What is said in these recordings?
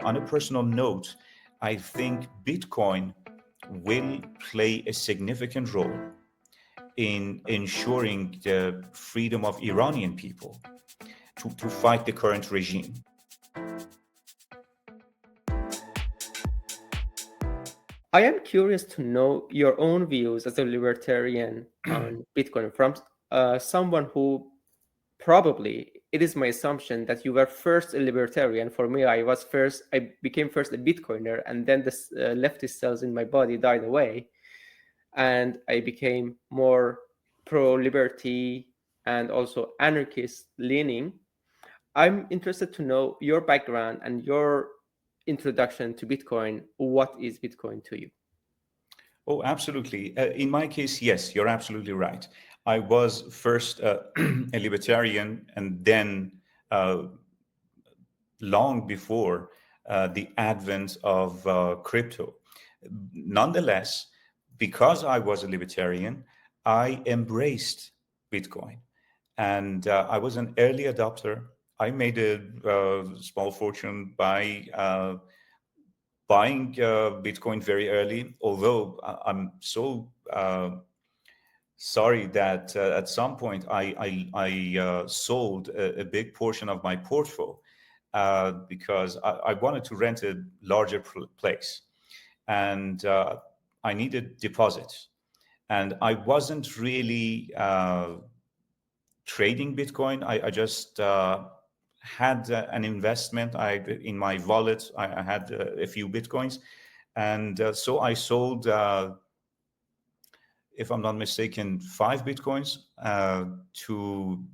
On a personal note, I think Bitcoin will play a significant role in ensuring the freedom of Iranian people to fight the current regime. I am curious to know your own views as a libertarian on Bitcoin from someone who probably, it is my assumption that you were first a libertarian. For me, I became first a Bitcoiner, and then the leftist cells in my body died away, and I became more pro-liberty and also anarchist leaning. I'm interested to know your background and your introduction to Bitcoin. What is Bitcoin to you? Oh, absolutely. In my case, yes, you're absolutely right. I was first a libertarian, and then uh, long before the advent of crypto. Nonetheless, because I was a libertarian, I embraced Bitcoin. And I was an early adopter. I made a small fortune by buying Bitcoin very early, although I'm so sorry that at some point I sold a big portion of my portfolio because I wanted to rent a larger place, and I needed deposits, and I wasn't really trading Bitcoin. I just had an investment. In my wallet I had a few Bitcoins, and so I sold. If I'm not mistaken, 5 Bitcoins to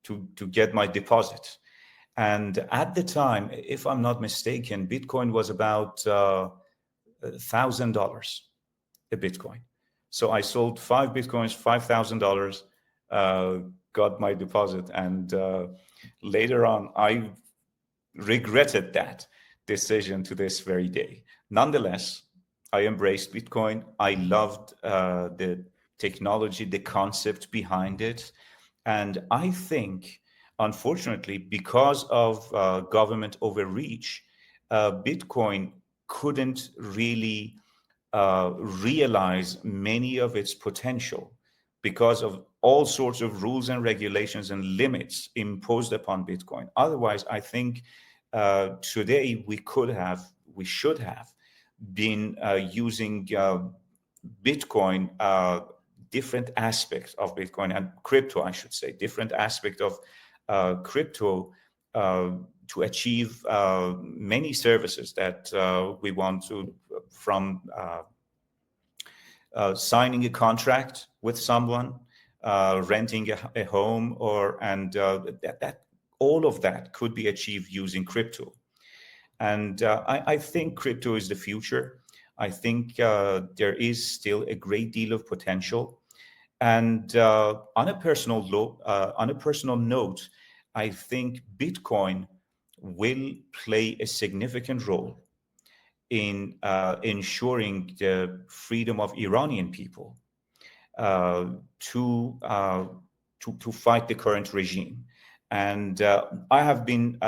to get my deposit. And at the time, if I'm not mistaken, Bitcoin was about $1,000 a Bitcoin. So I sold 5 Bitcoins, $5,000, uh, got my deposit, and later on, I regretted that decision to this very day. Nonetheless, I embraced Bitcoin. I loved the technology, the concept behind it. And I think, unfortunately, because of government overreach, Bitcoin couldn't really realize many of its potential because of all sorts of rules and regulations and limits imposed upon Bitcoin. Otherwise, I think today we should have been using Bitcoin, different aspects of Bitcoin and crypto, I should say, different aspect of crypto to achieve many services that we want to, from signing a contract with someone, renting a home, or and that all of that could be achieved using crypto. And I think crypto is the future. I think there is still a great deal of potential. And on a personal note, I think Bitcoin will play a significant role in ensuring the freedom of Iranian people uh, to, uh, to fight the current regime. And I have been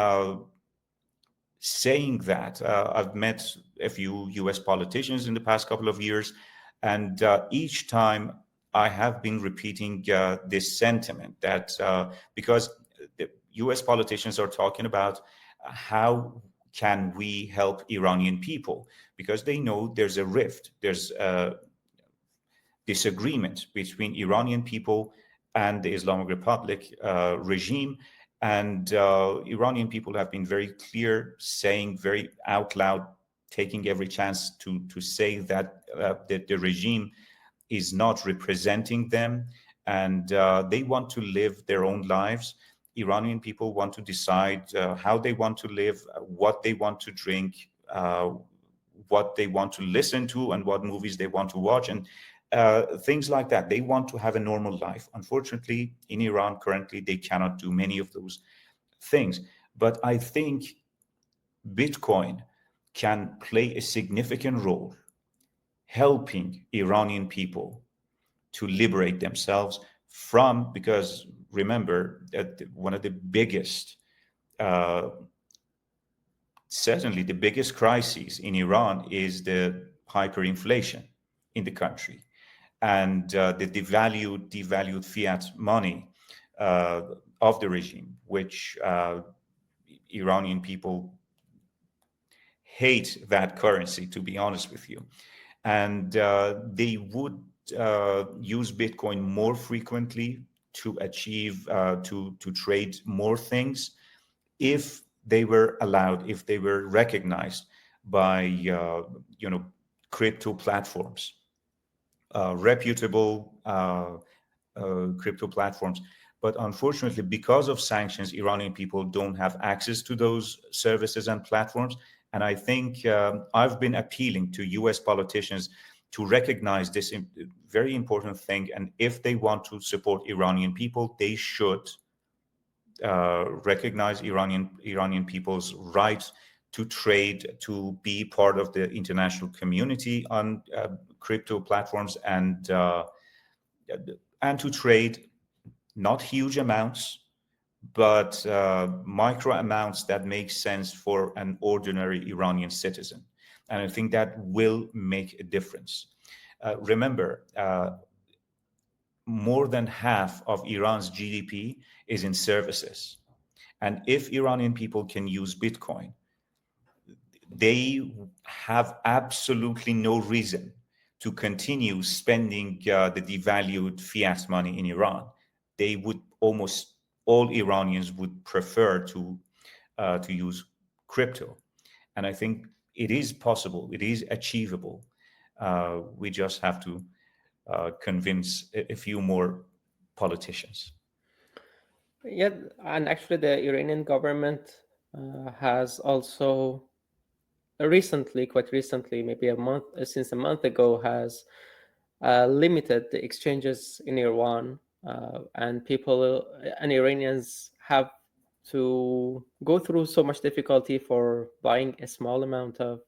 saying that. I've met a few US politicians in the past couple of years, and each time I have been repeating this sentiment that because the US politicians are talking about how can we help Iranian people, because they know there's a rift, there's a disagreement between Iranian people and the Islamic Republic regime. And Iranian people have been very clear, saying very out loud, taking every chance to say that the regime is not representing them, and they want to live their own lives. Iranian people want to decide how they want to live, what they want to drink, what they want to listen to, and what movies they want to watch, and things like that. They want to have a normal life. Unfortunately, in Iran currently, they cannot do many of those things. But I think Bitcoin can play a significant role helping Iranian people to liberate themselves from, because remember that one of the biggest uh, certainly the biggest crisis in Iran is the hyperinflation in the country, and the devalued fiat money uh, of the regime, which Iranian people hate that currency, to be honest with you. And they would use Bitcoin more frequently to achieve, to trade more things if they were allowed, if they were recognized by, crypto platforms, reputable crypto platforms. But unfortunately, because of sanctions, Iranian people don't have access to those services and platforms. And I think I've been appealing to US politicians to recognize this very important thing. And if they want to support Iranian people, they should recognize Iranian people's right to trade, to be part of the international community on crypto platforms, and to trade not huge amounts, but micro amounts that make sense for an ordinary Iranian citizen. And I think that will make a difference. Remember, more than half of Iran's GDP is in services. And if Iranian people can use Bitcoin, they have absolutely no reason to continue spending the devalued fiat money in Iran. They would, almost all Iranians would prefer to use crypto, and I think it is possible. It is achievable. We just have to convince a few more politicians. Yeah, and actually, the Iranian government has also recently, quite recently, maybe a month, since a month ago, has limited the exchanges in Iran, and people and Iranians have to go through so much difficulty for buying a small amount of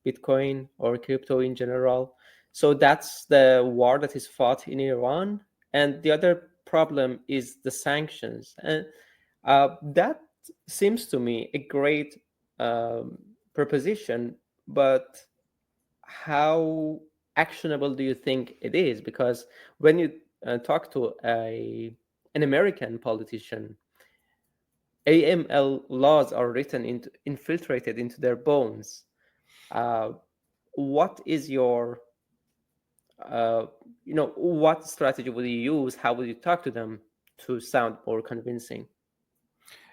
Bitcoin or crypto in general. So that's the war that is fought in Iran. And the other problem is the sanctions. And that seems to me a great um, proposition, but how actionable do you think it is? Because when you talk to an American politician, AML laws are written into, infiltrated into their bones. Uh, what is your, what strategy would you use? How would you talk to them to sound more convincing?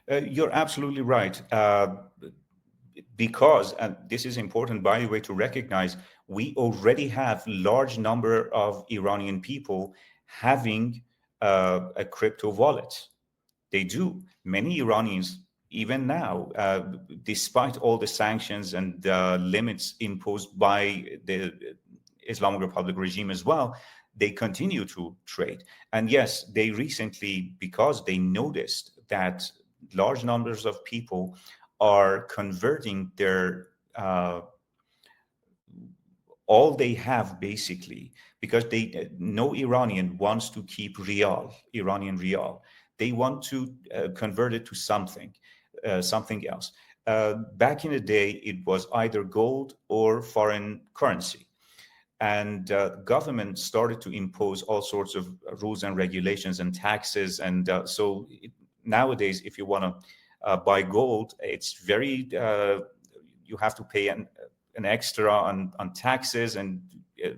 You're absolutely right. Because, and this is important, by the way, to recognize, we already have large number of Iranian people having a crypto wallet. They do. Many Iranians, even now, despite all the sanctions and limits imposed by the Islamic Republic regime as well, they continue to trade. And yes, they recently, because they noticed that large numbers of people are converting their all they have, basically, because they no Iranian wants to keep Iranian rial. They want to convert it to something else. Back in the day, it was either gold or foreign currency. And government started to impose all sorts of rules and regulations and taxes. And nowadays, if you want to buy gold, it's very, you have to pay an extra on taxes. And uh,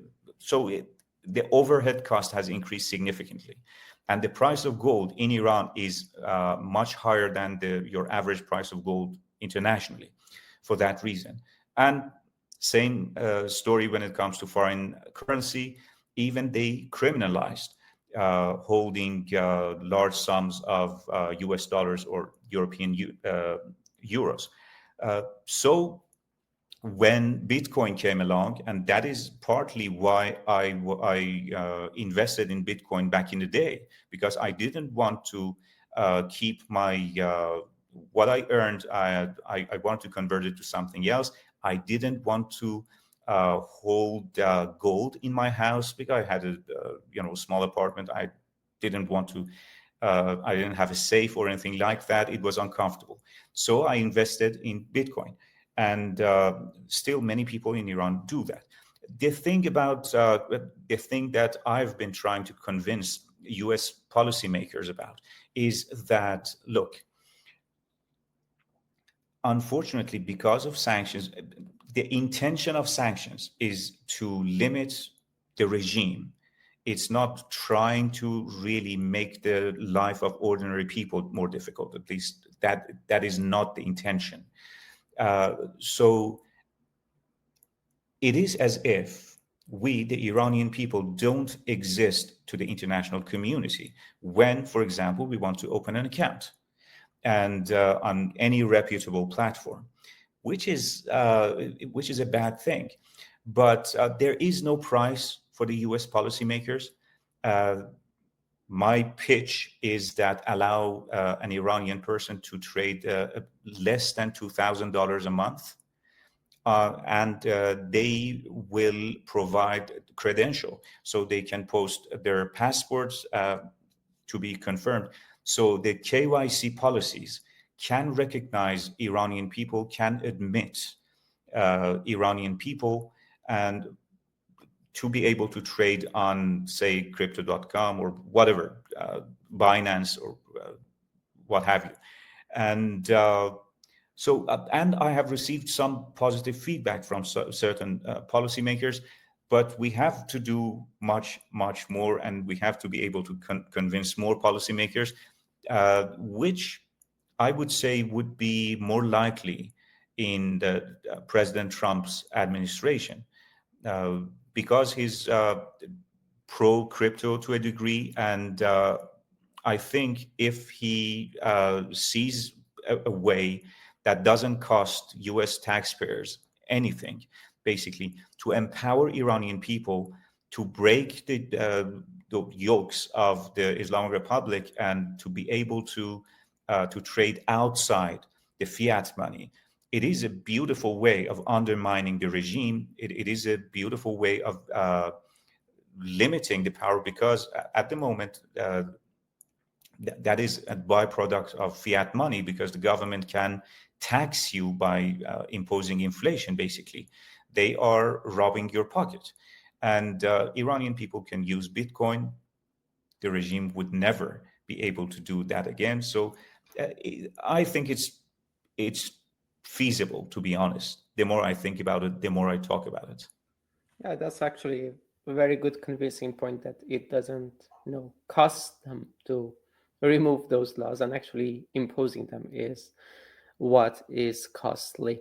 the overhead cost has increased significantly. And the price of gold in Iran is much higher than your average price of gold internationally for that reason. And same story when it comes to foreign currency. Even they criminalized holding large sums of US dollars or European euros. So when Bitcoin came along, and that is partly why I invested in Bitcoin back in the day, because I didn't want to keep my what I earned. I wanted to convert it to something else. I didn't want to hold gold in my house because I had a small apartment. I didn't want to. I didn't have a safe or anything like that. It was uncomfortable. So I invested in Bitcoin. And still many people in Iran do that. The thing that I've been trying to convince US policymakers about is that, look, unfortunately, because of sanctions, the intention of sanctions is to limit the regime. It's not trying to really make the life of ordinary people more difficult. At least that is not the intention. So it is as if we, the Iranian people, don't exist to the international community when, for example, we want to open an account and on any reputable platform, which is a bad thing. But there is no price for the U.S. policymakers. Uh, my pitch is that allow an Iranian person to trade less than $2,000 a month, and they will provide credential so they can post their passports to be confirmed. So the KYC policies can recognize Iranian people, can admit Iranian people, and to be able to trade on, say, crypto.com or whatever, Binance or what have you. And and I have received some positive feedback from certain policymakers, but we have to do much, much more, and we have to be able to convince more policymakers, which I would say would be more likely in the President Trump's administration, because he's pro crypto to a degree, and I think if he sees a way that doesn't cost U.S. taxpayers anything, basically, to empower Iranian people to break the yokes of the Islamic Republic and to be able to trade outside the fiat money. It is a beautiful way of undermining the regime. It is a beautiful way of limiting the power, because at the moment, that is a byproduct of fiat money, because the government can tax you by imposing inflation, basically. They are robbing your pocket. And Iranian people can use Bitcoin. The regime would never be able to do that again. So I think it's feasible, to be honest. The more I think about it, the more I talk about it. Yeah, that's actually a very good convincing point, that it doesn't, cost them to remove those laws, and actually imposing them is what is costly.